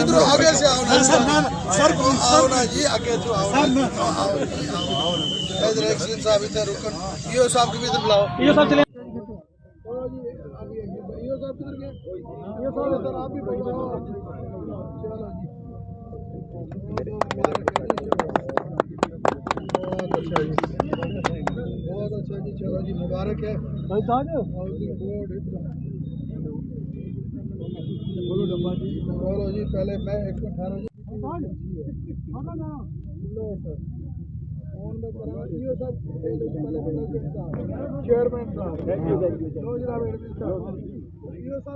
इधर आगे से आओ ना सर आओ ना जी आगे तो आओ इधर एक सीन साहब इधर रुकन यो साहब को भी इधर बुलाओ यो साहब चले यो साहब किधर गए यो साहब इधर आप भी बैठो चलो जी बहुत अच्छा जी चलो जी मुबारक है बोलो डब्बा जी बोलो जी पहले मैं 118 जी ये सब चेयरमैन साहब थैंक यू ये सब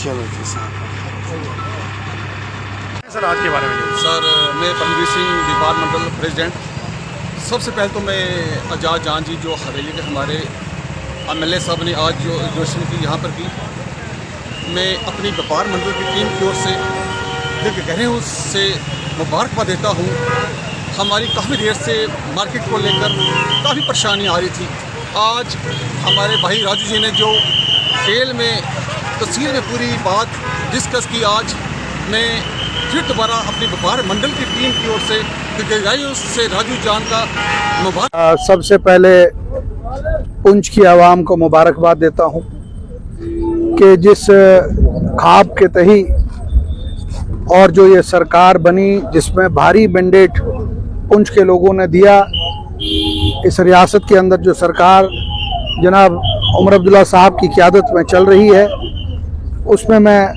चलो जी सर आज के बारे में सर मैं परमवीर सिंह डिपार्टमेंटल प्रेसिडेंट। सबसे पहले तो मैं आज़ाद जान जी जो हवेली के हमारे MLA साहब ने आज जो इनोग्रेशन की यहाँ पर की, मैं अपनी व्यापार मंडल की टीम की ओर से दिल के गहरे से मुबारकबाद देता हूँ। हमारी काफ़ी देर से मार्केट को लेकर काफ़ी परेशानी आ रही थी। आज हमारे भाई राजू जी ने जो खेल में तस्वीर में पूरी बात डिस्कस की, आज मैं फिर दोबारा अपनी व्यापार मंडल की टीम की ओर से राजू जान का मुबारक। सबसे पहले पुंछ की आवाम को मुबारकबाद देता हूं कि जिस ख्वाब के तही और जो ये सरकार बनी जिसमें भारी मैंडेट पुंछ के लोगों ने दिया, इस रियासत के अंदर जो सरकार जनाब उमर अब्दुल्ला साहब की क़यादत में चल रही है, उसमें मैं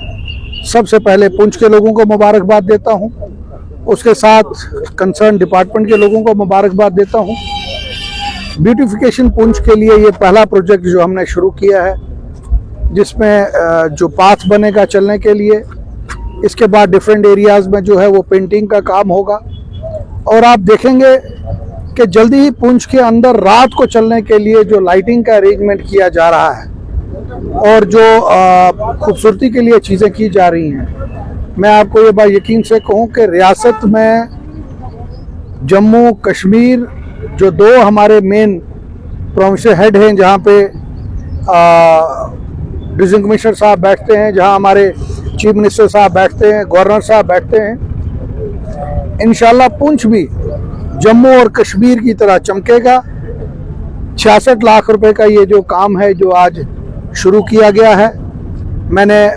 सबसे पहले पुंछ के लोगों को मुबारकबाद देता हूं। उसके साथ कंसर्न डिपार्टमेंट के लोगों को मुबारकबाद देता हूं। ब्यूटिफिकेशन पुंछ के लिए ये पहला प्रोजेक्ट जो हमने शुरू किया है, जिसमें जो पाथ बनेगा चलने के लिए, इसके बाद डिफरेंट एरियाज़ में जो है वो पेंटिंग का काम होगा। और आप देखेंगे कि जल्दी ही पुंछ के अंदर रात को चलने के लिए जो लाइटिंग का अरेंजमेंट किया जा रहा है और जो खूबसूरती के लिए चीज़ें की जा रही हैं, मैं आपको ये बात यकीन से कहूँ कि रियासत में जम्मू कश्मीर जो दो हमारे मेन प्रोविंशियल हेड हैं, जहाँ पे डिविजन कमिश्नर साहब बैठते हैं, जहाँ हमारे चीफ मिनिस्टर साहब बैठते हैं, गवर्नर साहब बैठते हैं, इंशाल्लाह पुंछ भी जम्मू और कश्मीर की तरह चमकेगा। 66 लाख रुपए का ये जो काम है जो आज शुरू किया गया है, मैंने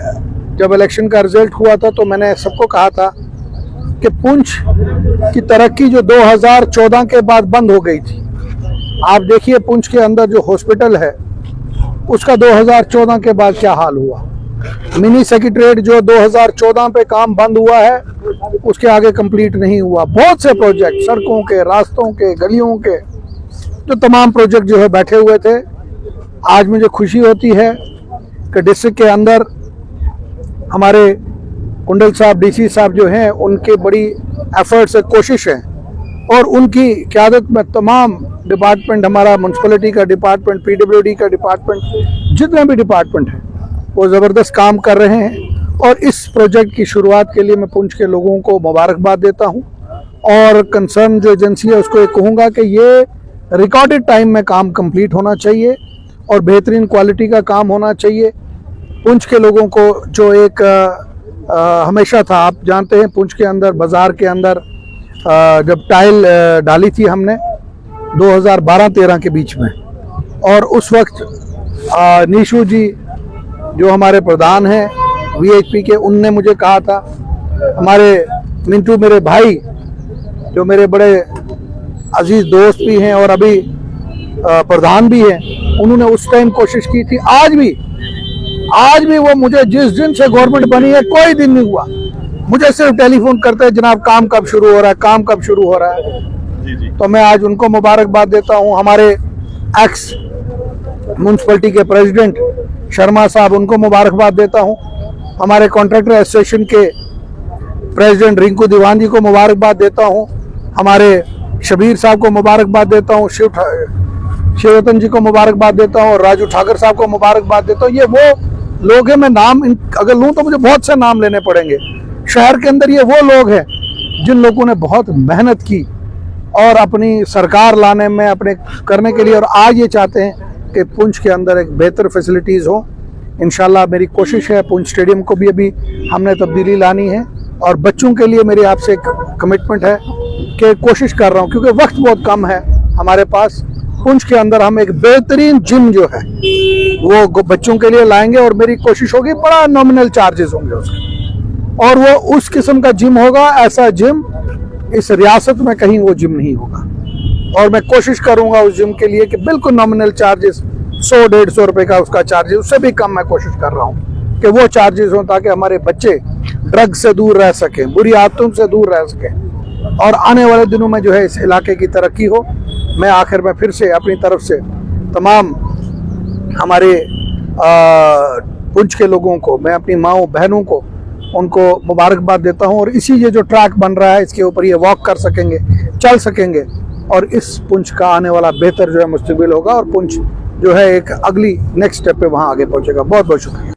जब इलेक्शन का रिजल्ट हुआ था तो मैंने सबको कहा था कि पुंछ की तरक्की जो 2014 के बाद बंद हो गई थी, आप देखिए पुंछ के अंदर जो हॉस्पिटल है उसका 2014 के बाद क्या हाल हुआ। मिनी सेक्रेटेरिएट जो 2014 पे काम बंद हुआ है उसके आगे कंप्लीट नहीं हुआ। बहुत से प्रोजेक्ट सड़कों के, रास्तों के, गलियों के जो तमाम प्रोजेक्ट जो है बैठे हुए थे। आज मुझे खुशी होती है कि डिस्ट्रिक्ट के अंदर हमारे कुंडल साहब DC साहब जो हैं उनके बड़ी एफर्ट्स से कोशिश है और उनकी क़यादत में तमाम डिपार्टमेंट, हमारा म्यूनसिपलिटी का डिपार्टमेंट, PWD का डिपार्टमेंट, जितने भी डिपार्टमेंट हैं वो ज़बरदस्त काम कर रहे हैं। और इस प्रोजेक्ट की शुरुआत के लिए मैं पुंछ के लोगों को मुबारकबाद देता हूं और कंसर्न जो एजेंसी है उसको ये कहूँगा कि ये रिकॉर्डेड टाइम में काम कंप्लीट होना चाहिए और बेहतरीन क्वालिटी का काम होना चाहिए। पुंछ के लोगों को जो एक हमेशा था, आप जानते हैं पुंछ के अंदर, बाज़ार के अंदर जब टाइल डाली थी हमने 2012-13 के बीच में, और उस वक्त नीशू जी जो हमारे प्रधान हैं वीएचपी के, उनने मुझे कहा था, हमारे मिंटू मेरे भाई जो मेरे बड़े अजीज दोस्त भी हैं और अभी प्रधान भी हैं, उन्होंने उस टाइम कोशिश की थी। आज भी वो मुझे, जिस दिन से गवर्नमेंट बनी है कोई दिन नहीं हुआ, मुझे सिर्फ टेलीफोन करते हैं, जनाब काम कब शुरू हो रहा है, काम कब शुरू हो रहा है। जी। तो मैं आज उनको मुबारकबाद देता हूँ। हमारे एक्स म्यूनसिपलिटी के प्रेसिडेंट शर्मा साहब, उनको मुबारकबाद देता हूँ। हमारे कॉन्ट्रैक्टर एसोसिएशन के प्रेसिडेंट रिंकू दीवान जी को मुबारकबाद देता हूँ। हमारे शबीर साहब को मुबारकबाद देता हूँ। शिवरतन जी को मुबारकबाद देता हूँ और राजू ठाकर साहब को मुबारकबाद देता हूँ। ये वो लोग हैं, मैं नाम अगर लूँ तो मुझे बहुत से नाम लेने पड़ेंगे। शहर के अंदर ये वो लोग हैं जिन लोगों ने बहुत मेहनत की और अपनी सरकार लाने में, अपने करने के लिए, और आज ये चाहते हैं कि पुंछ के अंदर एक बेहतर फैसिलिटीज़ हो। इंशाल्लाह मेरी कोशिश है, पुंछ स्टेडियम को भी अभी हमने तब्दीली लानी है और बच्चों के लिए मेरी आपसे एक कमिटमेंट है कि कोशिश कर रहा हूँ, क्योंकि वक्त बहुत कम है हमारे पास। पुंछ के अंदर हम एक बेहतरीन जिम जो है वो बच्चों के लिए लाएंगे और मेरी कोशिश होगी, बड़ा नॉमिनल चार्जेस होंगे उसके, और वो उस किस्म का जिम होगा, ऐसा जिम इस रियासत में कहीं वो जिम नहीं होगा। और मैं कोशिश करूंगा उस जिम के लिए कि बिल्कुल नॉमिनल चार्जेस 100-150 रुपए का उसका चार्जेस, उससे भी कम मैं कोशिश कर रहा हूँ कि वो चार्जेस हों, ताकि हमारे बच्चे ड्रग से दूर रह सकें, बुरी आदतों से दूर रह सकें और आने वाले दिनों में जो है इस इलाके की तरक्की हो। मैं आखिर में फिर से अपनी तरफ से तमाम हमारे पुंछ के लोगों को, मैं अपनी माँओं बहनों को, उनको मुबारकबाद देता हूं। और इसी ये जो ट्रैक बन रहा है इसके ऊपर ये वॉक कर सकेंगे, चल सकेंगे और इस पुंछ का आने वाला बेहतर जो है मुस्तकबिल होगा और पुंछ जो है एक अगली नेक्स्ट स्टेप पे वहां आगे पहुंचेगा। बहुत बहुत शुक्रिया।